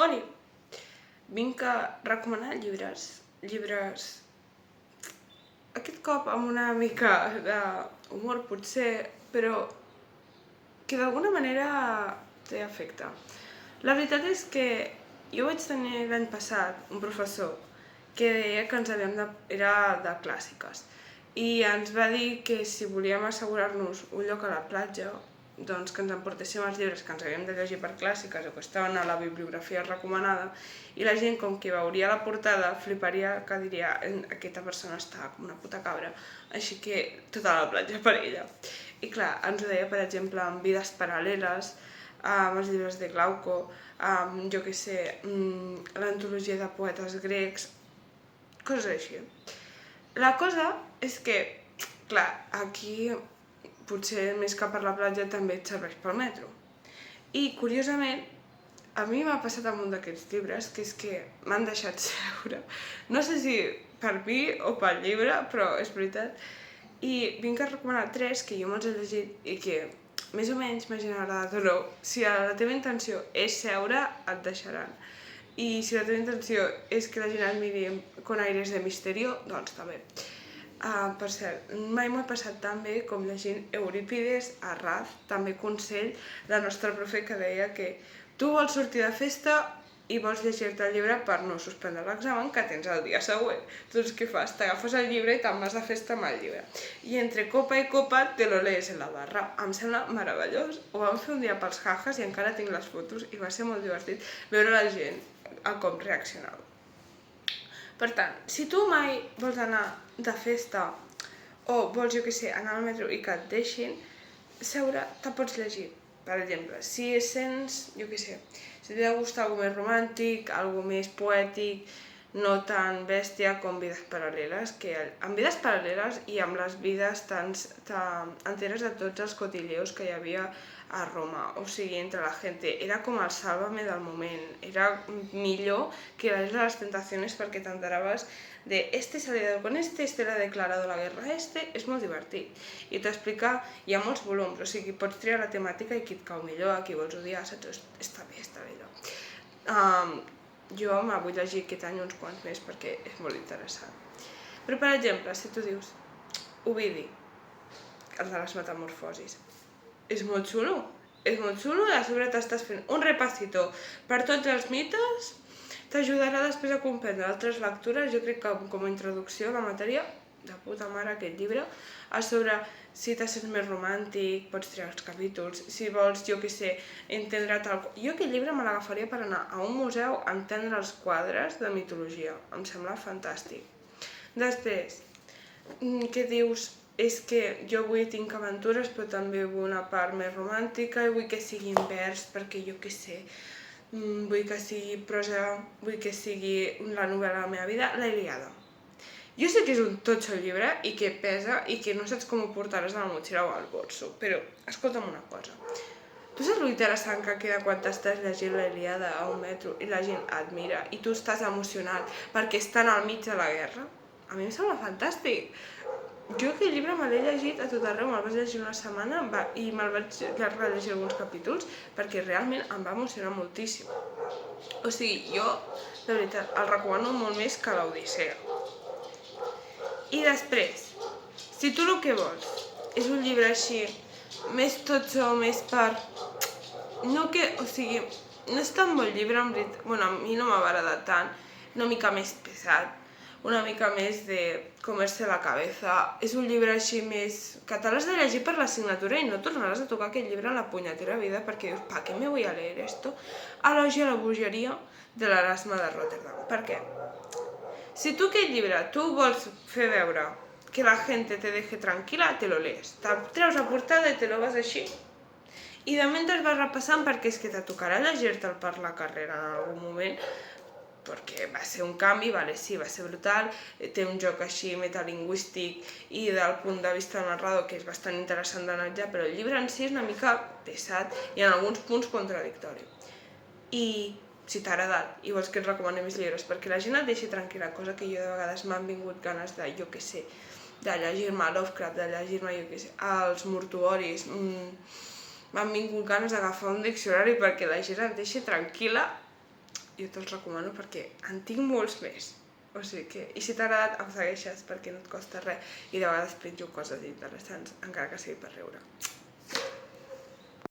Oli, vinc a recomanar llibres aquest cop amb una mica d'humor potser, però que d'alguna manera té efecte. La veritat és que jo vaig tenir l'any passat un professor que deia que era de clàssiques i ens va dir que si volíem assegurar-nos un lloc a la platja, doncs que ens emportéssim els llibres que ens havíem de llegir per clàssiques o que estaven a la bibliografia recomanada, i la gent, com que veuria la portada, fliparia, que diria aquesta persona està com una puta cabra, així que tota la platja per ella. I clar, ens ho deia, per exemple, amb Vides paral·leles, amb els llibres de Glauco, amb, jo què sé, l'antologia de poetes grecs, coses així. La cosa és que, clar, aquí potser més que per la platja també et serveix pel metro. I, curiosament, a mi m'ha passat amb un d'aquests llibres, que és que m'han deixat seure. No sé si per mi o pel llibre, però és veritat. I vinc a recomanar 3 que jo me'ls he llegit i que més o menys m'hagin agradat o no. Si la teva intenció és seure, et deixaran. I si la teva intenció és que la gent et miri con aires de misterio, doncs també. Per cert, mai m'ho he passat tan bé com llegint Eurípides a Raz, també consell del nostre profe, que deia que tu vols sortir de festa i vols llegir-te el llibre per no suspendre l'examen que tens el dia següent. Doncs què fas? T'agafes el llibre i te'n vas de festa amb el llibre. I entre copa i copa te lo lees en la barra. Em sembla meravellós. Ho vam fer un dia pels jajas i encara tinc les fotos i va ser molt divertit veure la gent a com reaccionava. Per tant, si tu mai vols anar de festa o vols, jo què sé, anar al metro i que et deixin seure, te pots llegir. Per exemple, si sents, jo què sé, si t'ha de gustar alguna més romàntic, alguna més poètic, no tan bèstia com Vides paral·leles, que en Vides paral·leles i amb les vides t'enteres de tots els cotilleos que hi havia a Roma, o sigui, entre la gent. Era com el sálvame del moment, era millor que la Isla de las Tentaciones perquè t'enteraves de este se ha liado con este le ha declarado la guerra a este, és molt divertit. I t'explica, hi ha molts volums, o sigui, pots triar la temàtica i qui et cau millor, a qui vols odiar, saps? Està bé allò. Jo me vull llegir aquest any uns quants més perquè és molt interessant. Però, per exemple, si tu dius Ovidi, el de les metamorfosis, és molt xulo i a sobre t'estàs fent un repasito per tots els mites, t'ajudarà després a comprendre altres lectures. Jo crec que com a introducció a la matèria, de puta mare aquest llibre. A sobre, si te sents més romàntic, pots triar els capítols. Si vols, jo què sé, entendre tal... Jo aquest llibre me l'agafaria per anar a un museu a entendre els quadres de mitologia. Em sembla fantàstic. Després, què dius? És que jo avui tinc aventures, però també vull una part més romàntica i vull que sigui invers, perquè jo què sé, vull que sigui prosa, vull que sigui la novel·la de la meva vida, la Ilíada. Jo sé que és un totxo el llibre i que pesa i que no saps com ho portaràs a la motxilla o al bolso, però escolta'm una cosa. Tu saps lo interessant que queda quan t'estàs llegint la Ilíada a un metro i la gent et mira i tu estàs emocionat perquè estan al mig de la guerra? A mi em sembla fantàstic. Jo aquest llibre me l'he llegit a tot arreu, me'l vaig llegir una setmana i me'l vaig rellegir alguns capítols perquè realment em va emocionar moltíssim. O sigui, jo, de veritat, el recomano molt més que l'Odissea. I després, si tu el que vols és un llibre així, més totxo, més per... No que, o sigui, no és tan bon llibre, en veritat, bueno, a mi no m'ha agradat tant, una mica més pesat, una mica més de comer-se la cabeza. És un llibre així més... que te l'has de llegir per l'assignatura i no tornaràs a tocar aquest llibre en la punyetera vida perquè dius, ¿pa qué me voy a leer esto? Elogi a la bogeria de l'Erasme de Rotterdam. Per què? Si tu aquest llibre tu vols fer veure que la gent te deje tranquil·la, te lo lees. Te treus la portada i te lo vas així. I de mentre vas repassant perquè és que te tocarà llegir-te'l per la carrera en algun moment, perquè va ser un canvi, vale, sí, va ser brutal, té un joc així metalingüístic i del punt de vista del narrador que és bastant interessant d'analitzar, però el llibre en si és una mica pesat i en alguns punts contradictori. I si t'ha agradat i vols que et recomani més llibres perquè la gent et deixi tranquil·la, cosa que jo de vegades m'han vingut ganes de, jo què sé, de llegir-me Lovecraft, de llegir-me, jo què sé, els mortuoris, m'han vingut ganes d'agafar un diccionari perquè la gent et deixi tranquil·la, jo te'ls recomano perquè en tinc molts més. O sigui que, i si t'ha agradat, em segueixes perquè no et costa res i de vegades penjo coses interessants, encara que sigui per riure.